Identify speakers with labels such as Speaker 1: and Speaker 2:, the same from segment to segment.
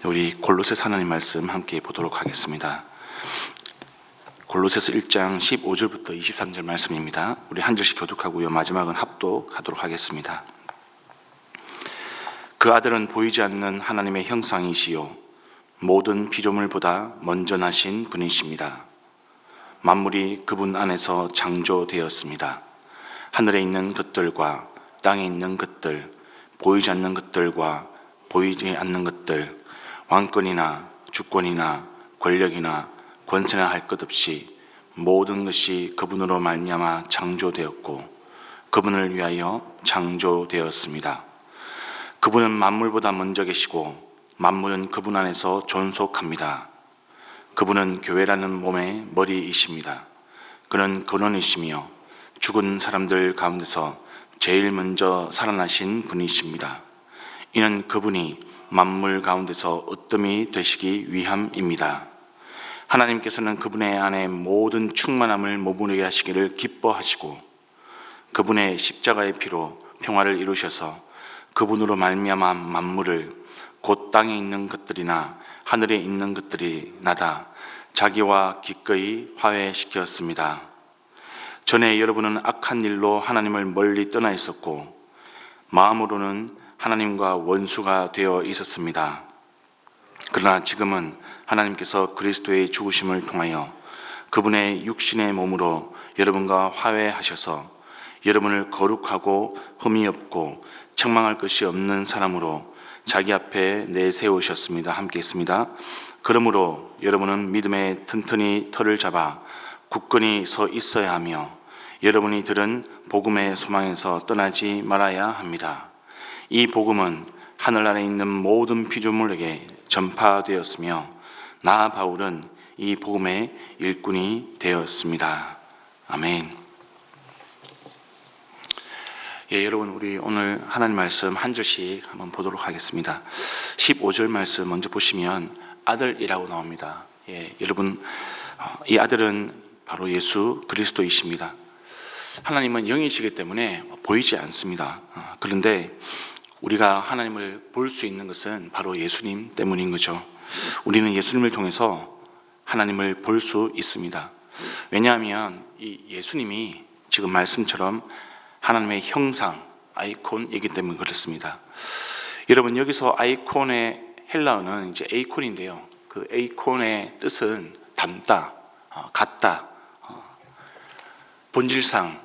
Speaker 1: 우리 골로새서 하나님 말씀 함께 보도록 하겠습니다. 골로새서 1장 15절부터 23절 말씀입니다. 우리 한 절씩 교독하고요, 마지막은 합독하도록 하겠습니다. 그 아들은 보이지 않는 하나님의 형상이시요 모든 피조물보다 먼저 나신 분이십니다. 만물이 그분 안에서 창조되었습니다. 하늘에 있는 것들과 땅에 있는 것들, 보이지 않는 것들과 보이지 않는 것들, 왕권이나 주권이나 권력이나 권세나 할 것 없이 모든 것이 그분으로 말미암아 창조되었고 그분을 위하여 창조되었습니다. 그분은 만물보다 먼저 계시고 만물은 그분 안에서 존속합니다. 그분은 교회라는 몸의 머리이십니다. 그는 근원이시며 죽은 사람들 가운데서 제일 먼저 살아나신 분이십니다. 이는 그분이 만물 가운데서 으뜸이 되시기 위함입니다. 하나님께서는 그분의 안에 모든 충만함을 머무르게 하시기를 기뻐하시고 그분의 십자가의 피로 평화를 이루셔서 그분으로 말미암아 만물을 곧 땅에 있는 것들이나 하늘에 있는 것들이 나다 자기와 기꺼이 화해시켰습니다. 전에 여러분은 악한 일로 하나님을 멀리 떠나 있었고 마음으로는 하나님과 원수가 되어 있었습니다. 그러나 지금은 하나님께서 그리스도의 죽으심을 통하여 그분의 육신의 몸으로 여러분과 화해하셔서 여러분을 거룩하고 흠이 없고 책망할 것이 없는 사람으로 자기 앞에 내세우셨습니다. 함께 있습니다. 그러므로 여러분은 믿음에 튼튼히 터를 잡아 굳건히 서 있어야 하며 여러분이 들은 복음의 소망에서 떠나지 말아야 합니다. 이 복음은 하늘 아래 있는 모든 피조물에게 전파되었으며 나 바울은 이 복음의 일꾼이 되었습니다. 아멘. 여러분, 우리 오늘 하나님 말씀 한 절씩 한번 보도록 하겠습니다. 15절 말씀 먼저 보시면 아들이라고 나옵니다. 여러분, 이 아들은 바로 예수 그리스도이십니다. 하나님은 영이시기 때문에 보이지 않습니다. 그런데 우리가 하나님을 볼 수 있는 것은 바로 예수님 때문인 거죠. 우리는 예수님을 통해서 하나님을 볼 수 있습니다. 왜냐하면 이 예수님이 지금 말씀처럼 하나님의 형상, 아이콘이기 때문에 그렇습니다. 여러분, 여기서 아이콘의 헬라어는 이제 에이콘인데요. 그 에이콘의 뜻은 닮다, 같다, 본질상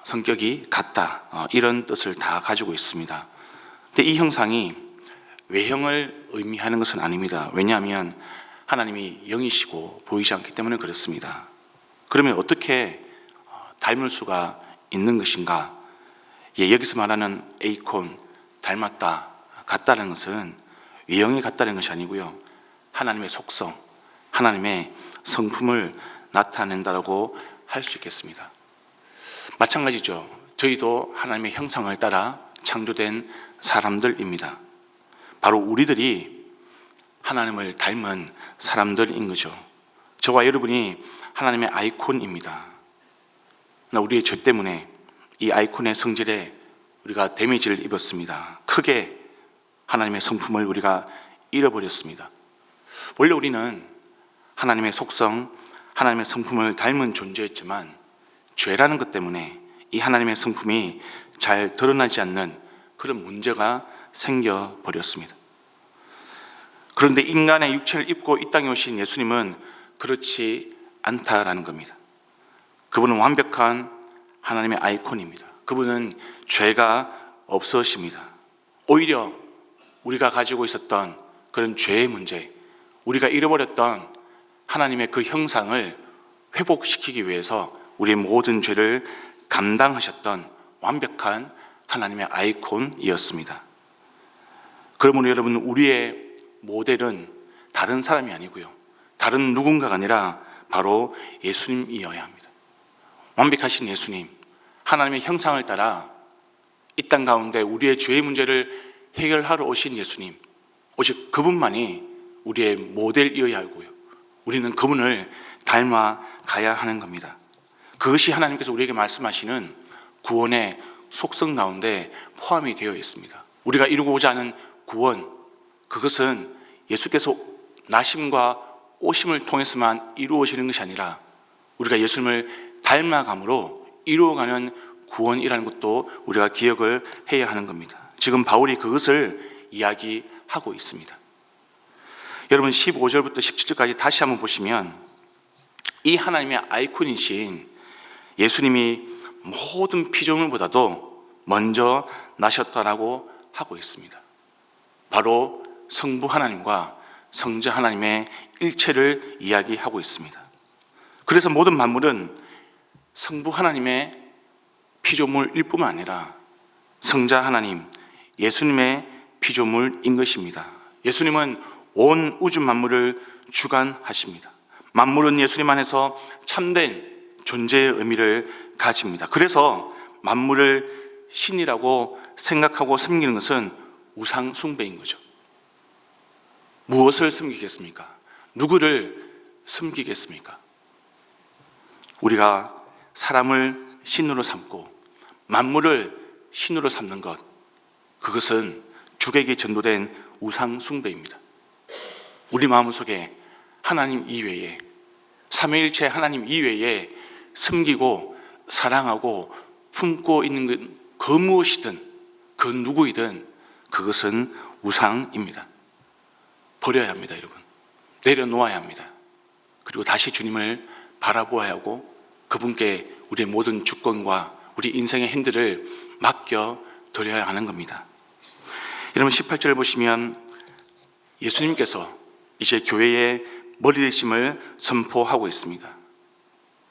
Speaker 1: 성격이 같다, 이런 뜻을 다 가지고 있습니다. 근데 이 형상이 외형을 의미하는 것은 아닙니다. 왜냐하면 하나님이 영이시고 보이지 않기 때문에 그렇습니다. 그러면 어떻게 닮을 수가 있는 것인가? 여기서 말하는 에이콘, 닮았다, 같다는 것은 외형이 같다는 것이 아니고요, 하나님의 속성, 하나님의 성품을 나타낸다고 할 수 있겠습니다. 마찬가지죠. 저희도 하나님의 형상을 따라 창조된 사람들입니다. 바로 우리들이 하나님을 닮은 사람들인 거죠. 저와 여러분이 하나님의 아이콘입니다. 우리의 죄 때문에 이 아이콘의 성질에 우리가 데미지를 입었습니다. 크게 하나님의 성품을 우리가 잃어버렸습니다. 원래 우리는 하나님의 속성, 하나님의 성품을 닮은 존재였지만 죄라는 것 때문에 이 하나님의 성품이 잘 드러나지 않는 그런 문제가 생겨버렸습니다. 그런데 인간의 육체를 입고 이 땅에 오신 예수님은 그렇지 않다라는 겁니다. 그분은 완벽한 하나님의 아이콘입니다. 그분은 죄가 없으십니다. 오히려 우리가 가지고 있었던 그런 죄의 문제, 우리가 잃어버렸던 하나님의 그 형상을 회복시키기 위해서 우리의 모든 죄를 감당하셨던 완벽한 하나님의 아이콘이었습니다. 그러므로 여러분, 우리의 모델은 다른 사람이 아니고요, 다른 누군가가 아니라 바로 예수님이어야 합니다. 완벽하신 예수님, 하나님의 형상을 따라 이 땅 가운데 우리의 죄의 문제를 해결하러 오신 예수님, 오직 그분만이 우리의 모델이어야 하고요, 우리는 그분을 닮아가야 하는 겁니다. 그것이 하나님께서 우리에게 말씀하시는 구원의 속성 가운데 포함이 되어 있습니다. 우리가 이루고자 하는 구원, 그것은 예수께서 나심과 오심을 통해서만 이루어지는 것이 아니라 우리가 예수님을 닮아감으로 이루어가는 구원이라는 것도 우리가 기억을 해야 하는 겁니다. 지금 바울이 그것을 이야기하고 있습니다. 여러분 15절부터 17절까지 다시 한번 보시면 이 하나님의 아이콘이신 예수님이 모든 피조물보다도 먼저 나셨다라고 하고 있습니다. 바로 성부 하나님과 성자 하나님의 일체를 이야기하고 있습니다. 그래서 모든 만물은 성부 하나님의 피조물일 뿐만 아니라 성자 하나님, 예수님의 피조물인 것입니다. 예수님은 온 우주 만물을 주관하십니다. 만물은 예수님 안에서 참된 존재의 의미를 가집니다. 그래서 만물을 신이라고 생각하고 섬기는 것은 우상 숭배인 거죠. 무엇을 섬기겠습니까? 누구를 섬기겠습니까? 우리가 사람을 신으로 삼고 만물을 신으로 삼는 것, 그것은 주객이 전도된 우상 숭배입니다. 우리 마음속에 하나님 이외에, 삼위일체 하나님 이외에 섬기고 사랑하고 품고 있는 것 그 무엇이든 그 누구이든 그것은 우상입니다. 버려야 합니다, 여러분. 내려놓아야 합니다. 그리고 다시 주님을 바라보아야 하고 그분께 우리의 모든 주권과 우리 인생의 핸들을 맡겨드려야 하는 겁니다. 여러분 18절을 보시면 예수님께서 이제 교회의 머리 되심을 선포하고 있습니다.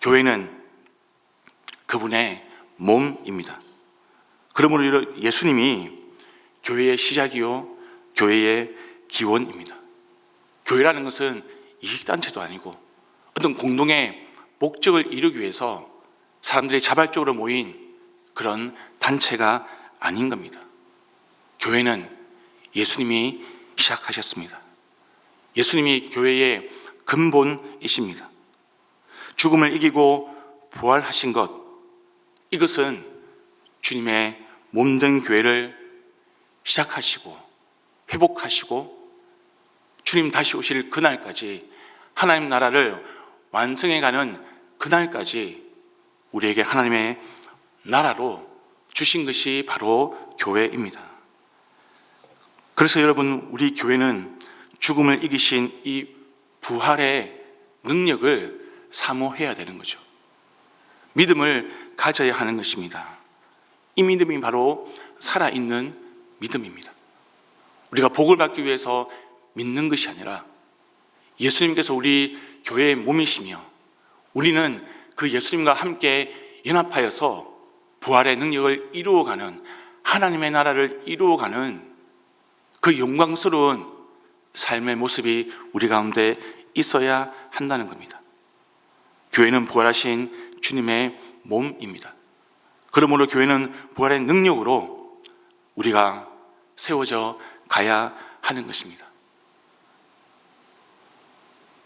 Speaker 1: 교회는 그분의 몸입니다. 그러므로 예수님이 교회의 시작이요 교회의 기원입니다. 교회라는 것은 이익단체도 아니고 어떤 공동의 목적을 이루기 위해서 사람들이 자발적으로 모인 그런 단체가 아닌 겁니다. 교회는 예수님이 시작하셨습니다. 예수님이 교회의 근본이십니다. 죽음을 이기고 부활하신 것, 이것은 주님의 몸된 교회를 시작하시고 회복하시고 주님 다시 오실 그날까지 하나님 나라를 완성해가는 그날까지 우리에게 하나님의 나라로 주신 것이 바로 교회입니다. 그래서 여러분, 우리 교회는 죽음을 이기신 이 부활의 능력을 사모해야 되는 거죠. 믿음을 가져야 하는 것입니다. 이 믿음이 바로 살아있는 믿음입니다. 우리가 복을 받기 위해서 믿는 것이 아니라 예수님께서 우리 교회의 몸이시며 우리는 그 예수님과 함께 연합하여서 부활의 능력을 이루어가는 하나님의 나라를 이루어가는 그 영광스러운 삶의 모습이 우리 가운데 있어야 한다는 겁니다. 교회는 부활하신 주님의 몸입니다. 그러므로 교회는 부활의 능력으로 우리가 세워져 가야 하는 것입니다.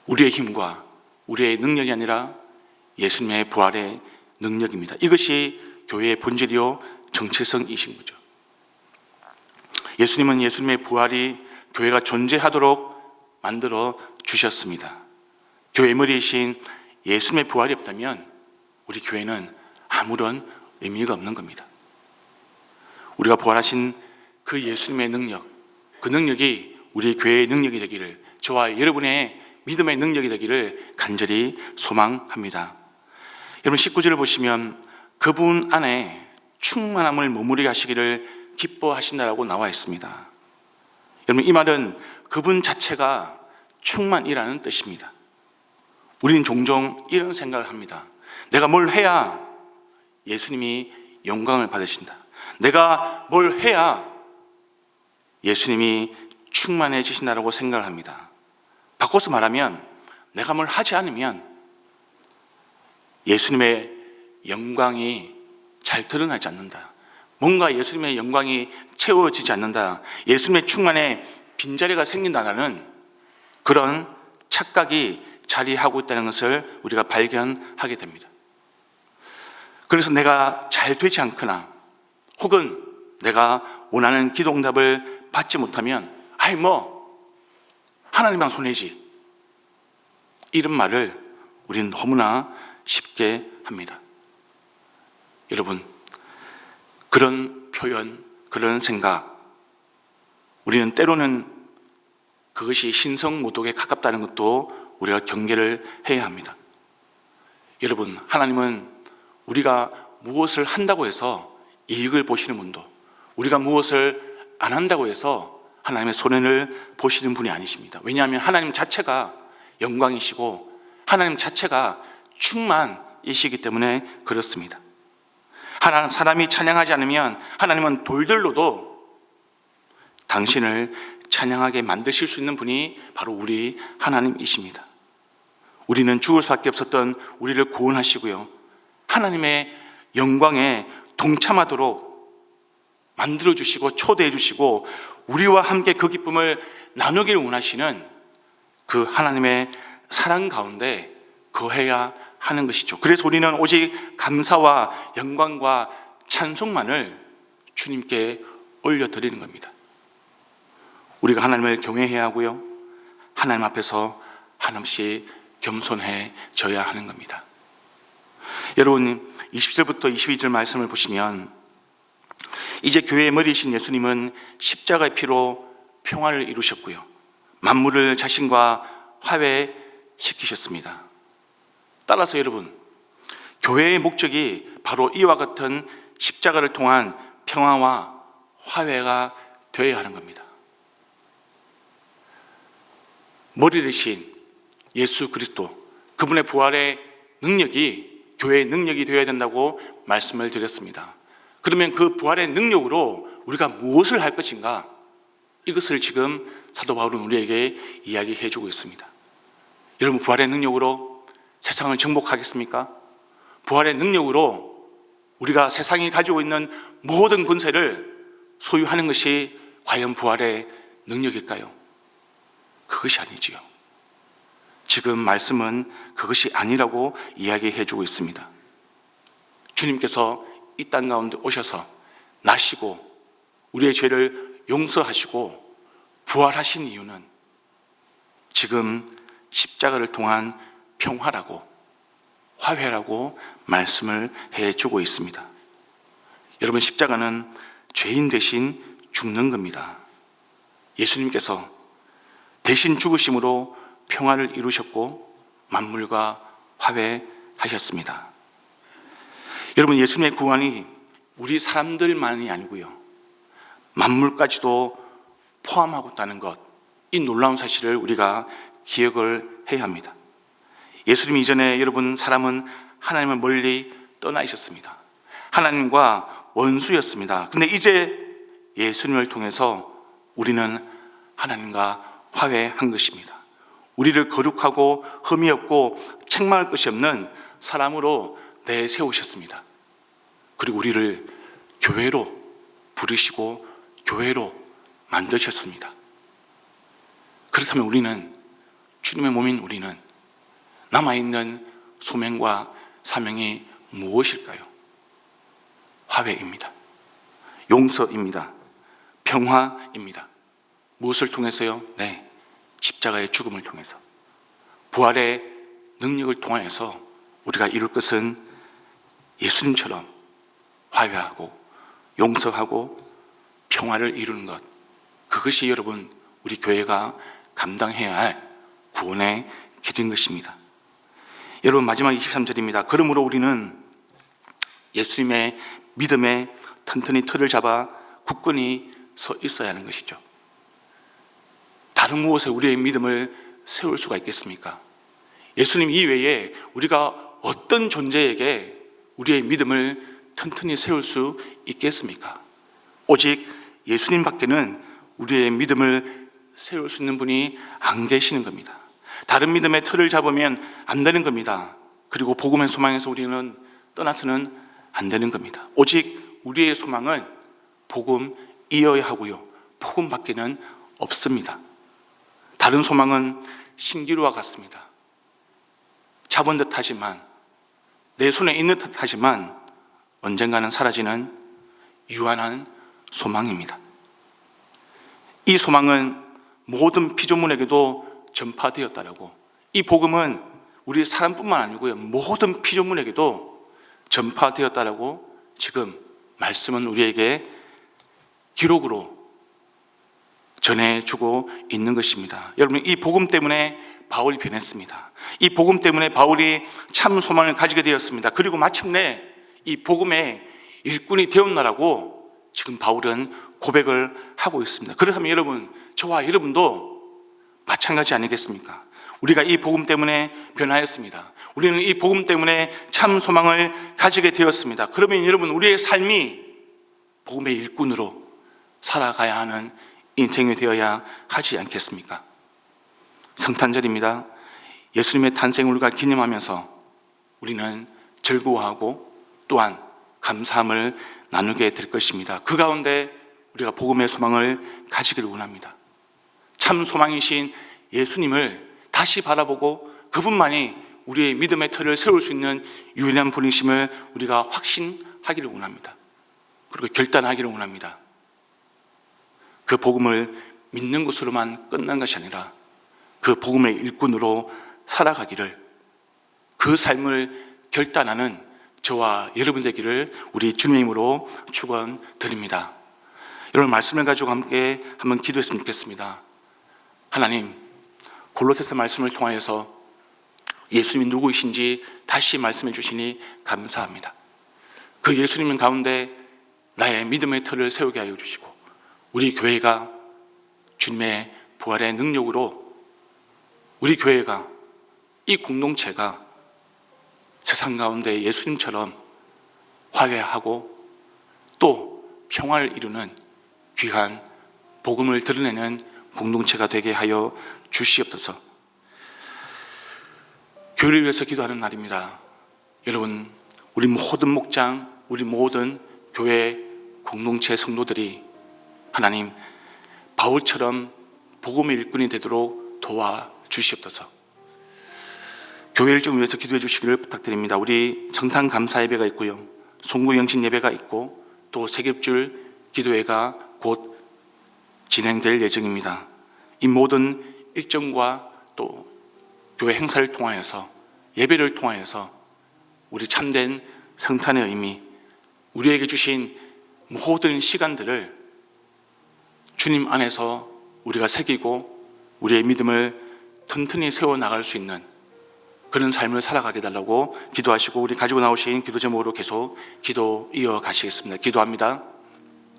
Speaker 1: 우리의 힘과 우리의 능력이 아니라 예수님의 부활의 능력입니다. 이것이 교회의 본질이요 정체성이신 거죠. 예수님은 예수님의 부활이 교회가 존재하도록 만들어 주셨습니다. 교회의 머리이신 예수님의 부활이 없다면 우리 교회는 아무런 의미가 없는 겁니다. 우리가 부활하신 그 예수님의 능력, 그 능력이 우리 교회의 능력이 되기를, 저와 여러분의 믿음의 능력이 되기를 간절히 소망합니다. 여러분 19절을 보시면 그분 안에 충만함을 머무르게 하시기를 기뻐하신다라고 나와 있습니다. 여러분 이 말은 그분 자체가 충만이라는 뜻입니다. 우리는 종종 이런 생각을 합니다. 내가 뭘 해야 예수님이 영광을 받으신다. 내가 뭘 해야 예수님이 충만해지신다라고 생각을 합니다. 바꿔서 말하면 내가 뭘 하지 않으면 예수님의 영광이 잘 드러나지 않는다. 뭔가 예수님의 영광이 채워지지 않는다. 예수님의 충만에 빈자리가 생긴다는 그런 착각이 자리하고 있다는 것을 우리가 발견하게 됩니다. 그래서 내가 잘 되지 않거나 혹은 내가 원하는 기도 응답을 받지 못하면 하나님만 손해지. 이런 말을 우리는 너무나 쉽게 합니다. 여러분, 그런 표현, 그런 생각, 우리는 때로는 그것이 신성모독에 가깝다는 것도 우리가 경계를 해야 합니다. 여러분, 하나님은 우리가 무엇을 한다고 해서 이익을 보시는 분도, 우리가 무엇을 안 한다고 해서 하나님의 손해를 보시는 분이 아니십니다. 왜냐하면 하나님 자체가 영광이시고 하나님 자체가 충만이시기 때문에 그렇습니다. 하나님, 사람이 찬양하지 않으면 하나님은 돌들로도 당신을 찬양하게 만드실 수 있는 분이 바로 우리 하나님이십니다. 우리는 죽을 수밖에 없었던 우리를 구원하시고요, 하나님의 영광에 동참하도록 만들어주시고 초대해주시고 우리와 함께 그 기쁨을 나누기를 원하시는 그 하나님의 사랑 가운데 거해야 하는 것이죠. 그래서 우리는 오직 감사와 영광과 찬송만을 주님께 올려드리는 겁니다. 우리가 하나님을 경외해야 하고요, 하나님 앞에서 한없이 겸손해져야 하는 겁니다. 여러분, 20절부터 22절 말씀을 보시면 이제 교회의 머리이신 예수님은 십자가의 피로 평화를 이루셨고요, 만물을 자신과 화해시키셨습니다. 따라서 여러분, 교회의 목적이 바로 이와 같은 십자가를 통한 평화와 화해가 되어야 하는 겁니다. 머리 대신 예수 그리스도, 그분의 부활의 능력이 교회의 능력이 되어야 된다고 말씀을 드렸습니다. 그러면 그 부활의 능력으로 우리가 무엇을 할 것인가? 이것을 지금 사도 바울은 우리에게 이야기해 주고 있습니다. 여러분, 부활의 능력으로 세상을 정복하겠습니까? 부활의 능력으로 우리가 세상이 가지고 있는 모든 권세를 소유하는 것이 과연 부활의 능력일까요? 그것이 아니지요. 지금 말씀은 그것이 아니라고 이야기해 주고 있습니다. 주님께서 이 땅 가운데 오셔서 나시고 우리의 죄를 용서하시고 부활하신 이유는 지금 십자가를 통한 평화라고, 화해라고 말씀을 해주고 있습니다. 여러분, 십자가는 죄인 대신 죽는 겁니다. 예수님께서 대신 죽으심으로 평화를 이루셨고 만물과 화해하셨습니다. 여러분, 예수님의 구원이 우리 사람들만이 아니고요, 만물까지도 포함하고 있다는 것, 이 놀라운 사실을 우리가 기억을 해야 합니다. 예수님 이전에 여러분, 사람은 하나님을 멀리 떠나 있었습니다. 하나님과 원수였습니다. 근데 이제 예수님을 통해서 우리는 하나님과 화해한 것입니다. 우리를 거룩하고 흠이 없고 책망할 것이 없는 사람으로 내세우셨습니다. 그리고 우리를 교회로 부르시고 교회로 만드셨습니다. 그렇다면 우리는, 주님의 몸인 우리는 남아있는 소명과 사명이 무엇일까요? 화해입니다. 용서입니다. 평화입니다. 무엇을 통해서요? 네, 십자가의 죽음을 통해서, 부활의 능력을 통해서 우리가 이룰 것은 예수님처럼 화해하고 용서하고 평화를 이루는 것, 그것이 여러분, 우리 교회가 감당해야 할 구원의 길인 것입니다. 여러분, 마지막 23절입니다. 그러므로 우리는 예수님의 믿음에 튼튼히 틀을 잡아 굳건히 서 있어야 하는 것이죠. 다른 무엇에 우리의 믿음을 세울 수가 있겠습니까? 예수님 이외에 우리가 어떤 존재에게 우리의 믿음을 튼튼히 세울 수 있겠습니까? 오직 예수님 밖에는 우리의 믿음을 세울 수 있는 분이 안 계시는 겁니다. 다른 믿음의 틀을 잡으면 안 되는 겁니다. 그리고 복음의 소망에서 우리는 떠나서는 안 되는 겁니다. 오직 우리의 소망은 복음이어야 하고요, 복음 밖에는 없습니다. 다른 소망은 신기루와 같습니다. 잡은 듯 하지만, 내 손에 있는 듯 하지만 언젠가는 사라지는 유한한 소망입니다. 이 소망은 모든 피조물에게도 전파되었다라고. 이 복음은 우리 사람뿐만 아니고요, 모든 피조물에게도 전파되었다라고 지금 말씀은 우리에게 기록으로 전해주고 있는 것입니다. 여러분, 이 복음 때문에 바울이 변했습니다. 이 복음 때문에 바울이 참 소망을 가지게 되었습니다. 그리고 마침내 이 복음의 일꾼이 되었나라고 지금 바울은 고백을 하고 있습니다. 그렇다면 여러분, 저와 여러분도 마찬가지 아니겠습니까? 우리가 이 복음 때문에 변화했습니다. 우리는 이 복음 때문에 참 소망을 가지게 되었습니다. 그러면 여러분, 우리의 삶이 복음의 일꾼으로 살아가야 하는 인생이 되어야 하지 않겠습니까? 성탄절입니다. 예수님의 탄생을 우리가 기념하면서 우리는 즐거워하고 또한 감사함을 나누게 될 것입니다. 그 가운데 우리가 복음의 소망을 가지기를 원합니다. 참 소망이신 예수님을 다시 바라보고 그분만이 우리의 믿음의 터를 세울 수 있는 유일한 분이심을 우리가 확신하기를 원합니다. 그리고 결단하기를 원합니다. 그 복음을 믿는 것으로만 끝난 것이 아니라 그 복음의 일꾼으로 살아가기를, 그 삶을 결단하는 저와 여러분 되기를 우리 주님의 이름으로 축원드립니다. 여러분, 말씀을 가지고 함께 한번 기도했으면 좋겠습니다. 하나님, 골로새서 말씀을 통하여서 예수님이 누구이신지 다시 말씀해 주시니 감사합니다. 그 예수님 가운데 나의 믿음의 터를 세우게 하여 주시고 우리 교회가 주님의 부활의 능력으로 우리 교회가, 이 공동체가 세상 가운데 예수님처럼 화해하고 또 평화를 이루는 귀한 복음을 드러내는 공동체가 되게 하여 주시옵소서. 교회를 위해서 기도하는 날입니다. 여러분, 우리 모든 목장, 우리 모든 교회 공동체 성도들이 하나님, 바울처럼 복음의 일꾼이 되도록 도와주시옵소서. 교회를 좀 위해서 기도해 주시기를 부탁드립니다. 우리 성탄 감사 예배가 있고요, 송구 영신 예배가 있고 또 세겹줄 기도회가 곧 진행될 예정입니다. 이 모든 일정과 또 교회 행사를 통하여서, 예배를 통하여서 우리 참된 성탄의 의미, 우리에게 주신 모든 시간들을 주님 안에서 우리가 새기고 우리의 믿음을 튼튼히 세워나갈 수 있는 그런 삶을 살아가게 달라고 기도하시고, 우리 가지고 나오신 기도 제목으로 계속 기도 이어가시겠습니다. 기도합니다.